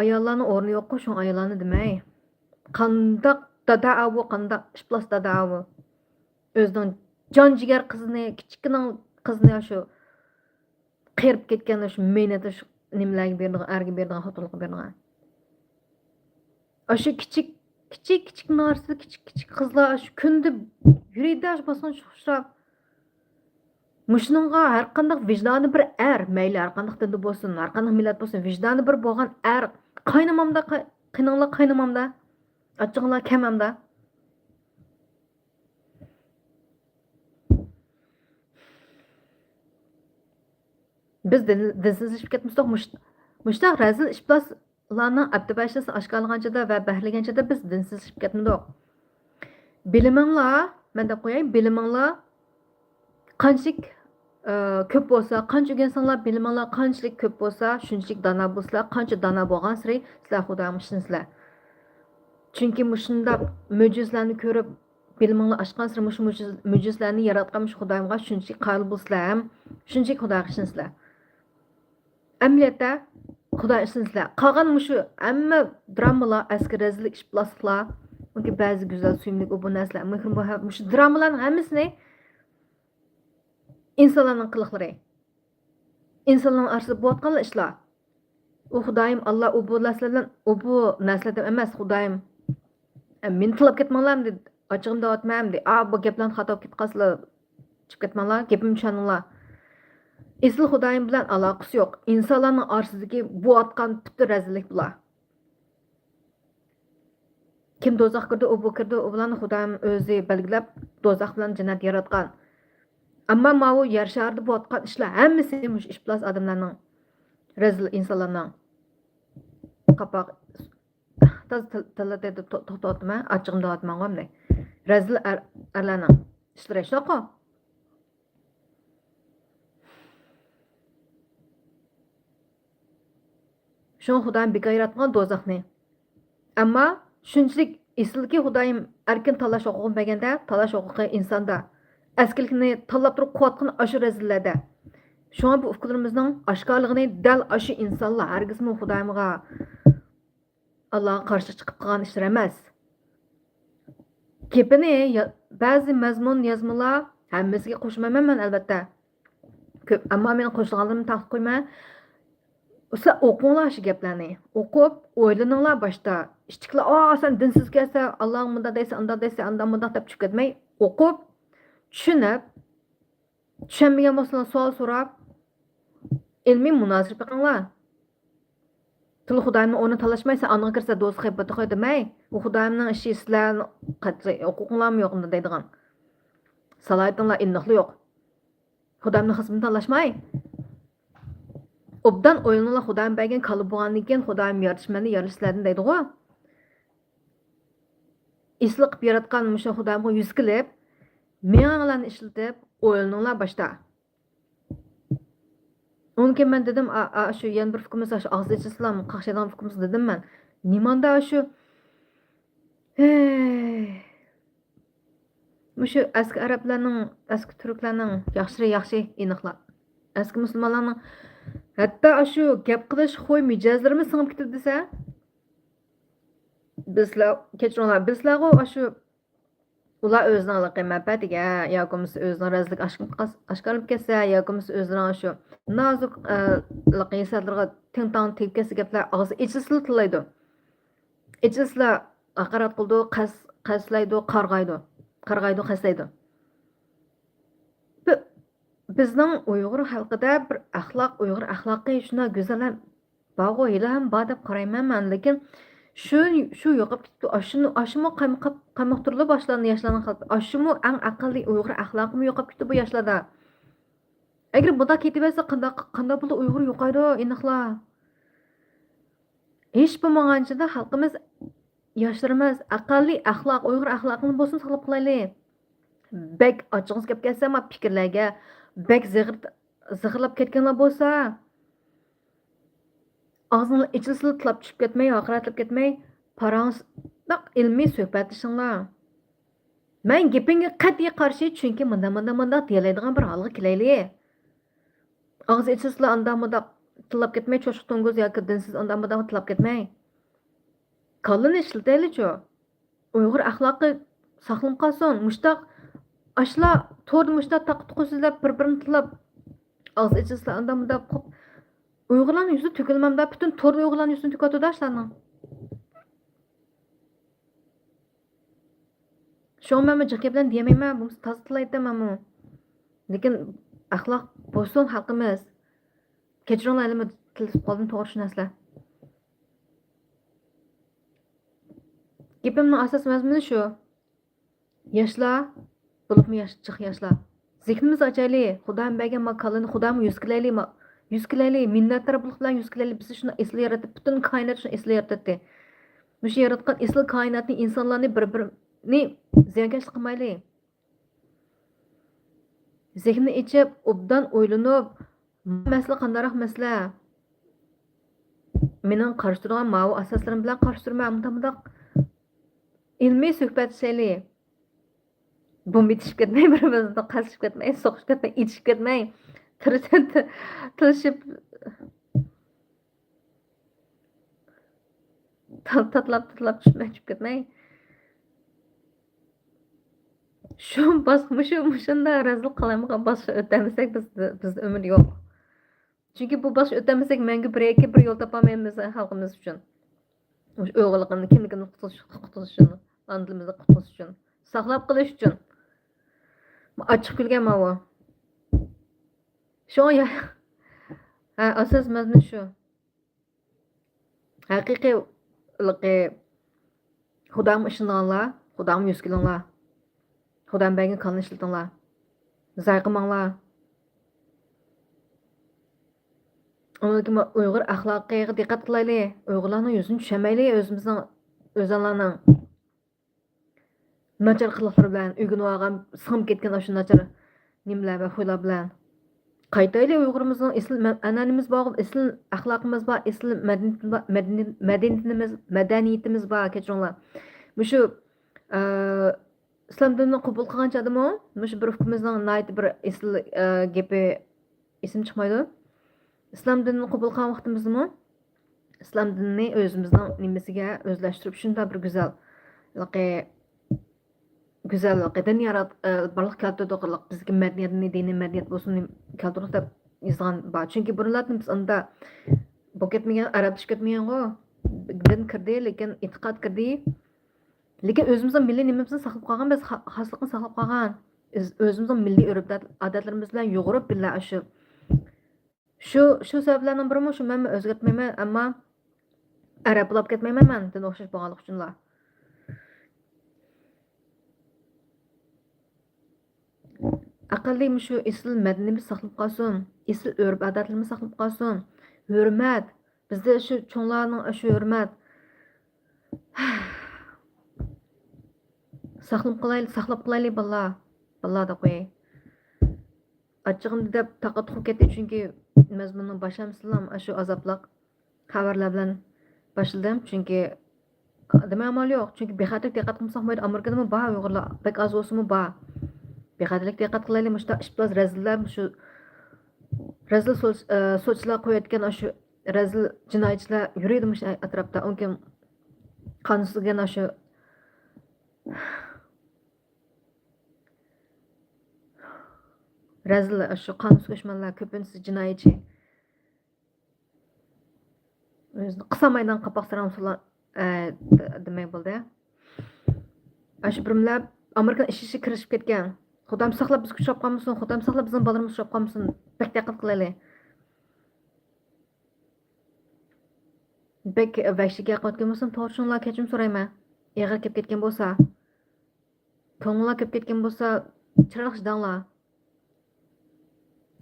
ayollarni o'rni yo'qku shu ayollarni demay qandaq dada avu qandaq ishplas dada avu o'zining jon jigar qizini kichkina qizini shu qirib ketgan shu menada shu nimalarga berdigan arga berdigan xotinlarga berdigan shu kichik narsa kichik qizlar shu kunda yurida bosan shuqshab Muşununğa her qandaq vicdanı bir mayli her qandaq dindi bolsun, her qandaq millat bolsun, vicdanı bir bolgan qaynamamda qınыңla qaynamamda, açığınla kemamda. Biz dinsiz işip ketmişdik muştaq rezil işplaslarning abdibaşlası aşkarlaganchada va bahliganchada biz dinsiz işip ketmidik. Biliminglar, men deb qo'yay, biliminglar qanchalik ko'p bo'lsa, qancha o'rgansanglar, biliminglar qanchalik ko'p bo'lsa, shunchalik dana bo'lsizlar, qancha dana bo'lgan sari sizlar xudoga ishonsizlar. Chunki mushundaq mo'jizlarni ko'rib, biliminglar oshgan sari mush mo'jizlarni yaratgan xudoga shunchalik qoyil bo'lsizlar, shunchalik xudoga ishonsizlar. Amaliyotda xudoga ishonsizlar. Qolgan mushu hamma dramalar, askar rezillik ish bilasizlar. Unga ba'zi go'zal, suyimli bu narsalar, muhim bu mushu dramalarning hammasini insonlarning qiliqlari insonlarning arsida bo'layotgan ishlar u xudoyim alloh u bu narsalardan emas xudoyim men tilab ketmanglar dedi ochig'imda o'tmam dedi bu gaplarni xato ketqasizlar chiqib ketmanglar gapim tushuninglar asl xudoyim bilan aloqasi yo'q insonlarning orsidagi bo'layotgan bitta razillik bular kim do'zax kirdi u bu kirdi u bilan xudoyim o'zi belgilab do'zax bilan jannat yaratgan Amma mavu yer şarida bo'layotgan ishlar hammasi mush ishplas odamlarning rezil insonlarning qapoq tilida to'xtatma ochig'imda otmangomday rezil arlarning ishlari shunaqa shun xudoyim bekor yaratgan do'zaxni ammo shunchalik esliki xudoyim erkin tanlash huquqini berganda tanlash huquqi insonda Əskilkini tanlab turib quvvatqın aşı rezillərdə. Şu an bu ufqlarımızın aşkarlığını dal aşı insanlar hergizmi Xudayımığa Allah'a qarşı çıxıb qalğan işlər emas. Kepini bəzi məzmun yazmalar həmməsiga qoşmaman mən əlbəttə. Köp amma men qoşulğanlarımı taxtib qoyma. Sizlar o'qinglar shu gaplarni. O'qib, o'ylaninglar boshda. Ishtiklar, sen dinsiz kelsa, Alloh bunda deysa, unda deysa, unda bunda deb chiqib ketmay, o'qib tushunib, tushunmagan bo'lsalar savol so'rab, ilmiy munozara qilinglar. Til xudoyimni o'rnini talashmaysa, aniga kirsa do'zaxga qo'y demay, u xudoyimning ishi sizlarni huquqinglarmi yo'qmi deydigan. Salohiyatinglar inniqli yo'q. Xudoyimning xizmatini talashmay. Obdan o'yininglar xudoyim bergan qolib bo'lgandan keyin xudoyim yaratishmani yaratishlardan deydi-ku. Isliq yaratgan musha xudoyimga yuz qilib Meyanglarni ishlatib, o'yininglar boshda. Unga men dedim, shu yana bir fikrimiz shu og'zicha islam qaqshaydigan fikrimiz dedim men. Nimanda shu mushu eski arablarning, eski turklarning yaxshi aniqlab. Eski musulmonlarning hatto shu gap qilish xo'y mijozlarimiz singib ketdi desa, bizlar kechiringlar, bizlarga shu ular o'zining manfaatiga yoki bo'lmasa o'zining razlik oshkorlab ketsa yoki bo'lmasa o'zining shu nozik hislatlarga teng tang tegib ketsa gaplar og'zi ichilsa tillaydi. Ichilsa haqorat qildi, qaslaydi, qarg'aydi, qaslaydi. Bizning Uyg'ur xalqida bir Uyg'ur axloqi shuna go'zal bog'u ham bor deb qarayman men, lekin shu yo'qib ketdi. Ashmu qamoqtirli boshlandi yoshlarning xalqi. Ashmu eng aqlli Uyg'ur axloqimi yo'qib ketdi bu yoshlarda. Agar bunda ketaversa qanday bo'ldi Uyg'ur yo'qaydi aniqla. Hech bo'lmaganchida xalqimiz yoshlarimiz aqlli Uyg'ur axloqini bo'lsin saqlab qolaylik. Bek ochig'ingiz gap kelsa, ma fikrlarga bek zig'irlab ketganlar bo'lsa, og'zingni ichilsa tilab tushib ketmay, haqoratlab ketmay, parangiz ilmiy suhbatlashinglar. Men gapingga qat'iy qarshi, chunki munda deyiladigan bir holga kelaylik. Og'zi ichilsa anda tilab ketmay, cho'shiq to'ng'iz yoki dinsiz anda tilab ketmay. Kallani ishlataylik-ku. Uyg'ur axloqi saqlanib qolsin. Mushtaq ashla to'rda mushtaq taqtuqsizlab bir-birini tilab og'zi ichilsa anda qilib Uyg'urlarning yuzi to'kilmamda butun to'rda Uyg'urlarning yuzini to'katdi ashlarning. Shu men jiqqa bilan demayman, bu tasdiqlaydiman. Lekin axloq bo'lsin xalqimiz. Kechiringlarmi tilib qoldim to'g'ri shu narsa. Gapimning asos mazmuni shu. Yoshlar, bo'libmi yoshlar. Zihnimiz ochaylik. Xudoning bergan makalini Xudoning yuz qilaylik. Minnatdor bo'lib bilan yuz qilaylik. Biz shuni esli yaratib, butun koinot shuni esli yaratdi. Shu yaratgan esli koinotni insonlarni bir-birini ziyonkashlik qilmaylik. Zehni ichib, obdan o'ylanib, masala qandaroq masala. Mening qarshi turgan ma'vu asoslarim bilan qarshi turmay, bundoq ilmiy suhbatlashaylik. Bomba bitishib ketmay, bir-birimizni qasishib ketmay, so'qishib ketmay, ichishib ketmay, tilishib tatlab tushmay ketmay. Shunda razil qilamigan boshqa o'tamasak bizda umr yo'q. Chunki bu boshqa o'tamasak mangu bir yo'l topolmaymiz xalqimiz uchun. Uyg'urligini kimligini qutilish uchun, andimizni qutilish uchun, saqlab qolish uchun. Ochiq kulgan ma'vo. Shu ya. Asos mazmun shu. Haqiqiy Xudoning ishoninglar, Xudoning yuz qilinglar. Xudoning bergan qalin ishlatinglar. Zayqimanglar. Onlarga Uyg'ur axloqiga diqqat qilaylik. Uyg'urlarning yuzini tushamaylik, o'zimizning nachar qiliqlari bilan, o'rganib olgan, singib ketgan shu nachar nimalar va xullar bilan qaytaylik. Uyg'urimizning asl an'anamiz bor, asl axloqimiz bor, asl madaniyatimiz bor, kechiringlar. Shu islom dinini qabul qilgan chadimi, shu bir hukumimizning nayt bir asl gapi ism chiqmaydi. İslam dinini qabul qilgan vaqtimizmi? İslam dinini o'zimizning nimasiga o'zlashtirib, shunda bir go'zal din yarat barliq keltirdik. Bizga madaniyatni, diniy madaniyat bo'lsin keltirdik deb yozgan bor. Chunki burunlardan biz unda bu ketmagan, arabcha ketmagan-ku. Din kirdi, lekin e'tiqod kirdi. Lekin o'zimizning milliy nimamizni saqlab qolgan, biz xoslikni saqlab qolgan. O'zimizning milliy urf-odatlarimiz bilan yo'g'irib billah Shu sabablarning birimi shu, men o'zgartmayman, ammo arab bo'lib ketmayman men din o'xshash bo'lganlik uchunlar. Aqalli shu asl madaniyatimiz saqlab qolsin, asl urf-odatlarimiz saqlab qolsin. Hurmat, bizda shu cho'nglarning shu hurmat saqlab qolaylik bolalar. Bolalar deb qo'yay. Achchig'imda deb taqat qilib ketdi, chunki mazmunning boshlamsilam shu azoblıq xabarlar bilan boshladim. Chunki nima amal yo'q. Chunki bexatarlik diqqat qilmasak mayli. Amerikadami bor Uyg'urlar, bek oz bo'lsa-mu bor. Bexatarlik diqqat qilaylik. Mushta ishbiloz razillar, shu razil so'chlar qo'yayotgan shu razil jinoyatchilar yuradi shu atrofda. Unga qonunsizgan shu Rezil şu kanunsiz göçmenler köpünsüz cinayetçi. Özünü qısa maydan qapak sıran sular demek bo'ldi. Aşı birimler Amerikan işi kirishib ketgan. Xudoyim saqlab bizga uchrab qolmasin, Xudoyim saqlab bizning bolalarimiz uchrab qolmasin. Bek diqqat qilaylik. Bek vahshiyga qaytgan bo'lsam, to'g'ri kechirim so'rayman. Eg'ir kelib ketgan bo'lsa, ko'ngillar kelib ketgan bo'lsa, chiroq chidanglar.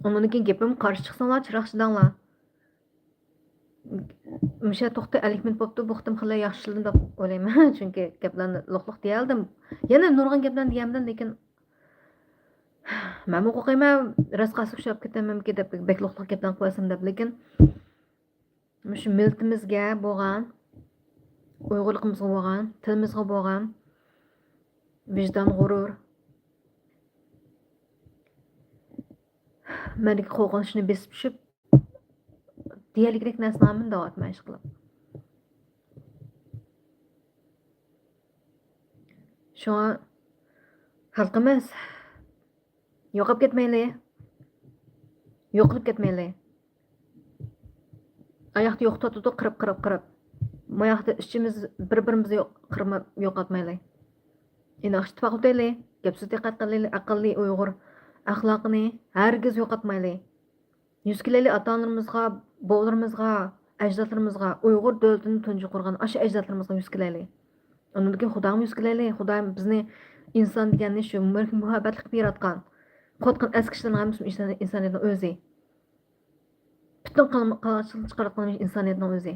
Ondan keyin gapim qarshi chiqsanglar, chiroq chidanglar. Misha to'xta 50 minut bo'pti, bu qitim xilla yaxshiladim deb o'ylayman. Chunki gaplarni liq-liq deyaldim. Yana nurg'un gaplarni deyamdim, lekin men o'qiyman, rasqasi ushlab ketamanki deb bek liq-liq gaplarni qo'yasam deb, lekin shu miltimizga bo'lgan, uyg'urligimizga bo'lgan, tilimizga bo'lgan vijdon g'urur mendagi qo'rqinchni besib tushib deyarligidek narsani davatman ish qilib. Shunga xalqimiz yo'qolib ketmaylik, yo'qolib ketmaylik. Oyoqda yo'q tutdi qirib. Bu yoqda ishimiz bir-birimizni yo'qotmaylik. Endi ittifoq qilaylik, gapsiz diqqat qilaylik, aqlli Uyg'ur axloqini hargiz yo'qotmaylik. Yuz kelaylik ota-onalarimizga, bovlarimizga, ajdodlarimizga, Uyg'ur davlatini tunji qurgan o'sha ajdodlarimizga yuz kelaylik. Ondan keyin Xudoga yuz kelaylik. Xudoyim bizni inson deganni shu muhabbatli qilib yaratgan. Qotqin askishlarning hammasi insoniyatning o'zi. Butun qilmoqchilik chiqargan insoniyatning o'zi.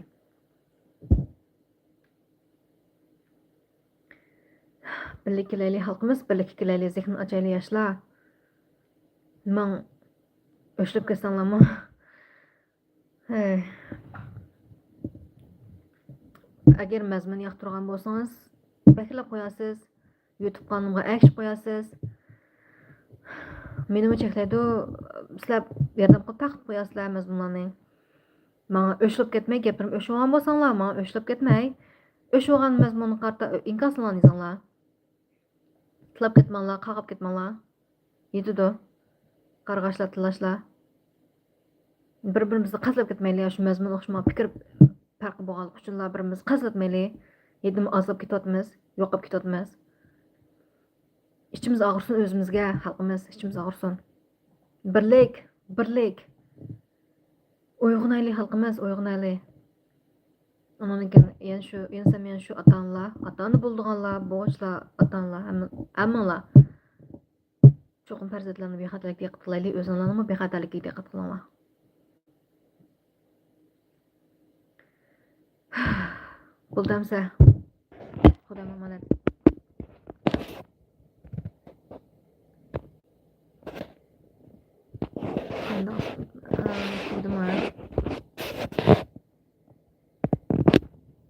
Birlik kelaylik xalqimiz, birlik kelaylik zehn ochaylik yoshlar. Men o'shlab ketsanglarmi? Agar mazmun yoqtirgan bo'lsangiz, baklab qo'yasiz, YouTube kanalımga akshib qo'yasiz. Meni cheklaydi, sizlar yordam qilib taqib qo'yasizlar mazmunlarni. Menga o'shlab ketmay, gapirim o'shagan bo'lsanglar, menga o'shlab ketmay, o'shagan mazmunni qarta inkoslarni yozinglar. Tilab ketmanglar, qag'ib ketmanglar. Yetidi. Qarg'ashlar, tilashlar. Bir-birimizni qazlab ketmaylik, shu mazmun o'xshama fikr farqi bo'lgan uchunlar birimizni qazlatmaylik. Yedim azlab ketyapmiz, yo'qolib ketyapmiz. İçimiz ağırsın özümüzge, halkımız içimiz ağırsın. Birlik. Uygun ayli halkımız, uygun ayli. Onun için yani şu atanı bulduğanlar, boğuşlar, atanlar, ammanlar. Çoğun farzatlarını bir xatarlik diqqat qilaylik, o'zinglarni bir xatarlikka diqqat qilinglar. Bo'ldimsa, Xudoga emanet.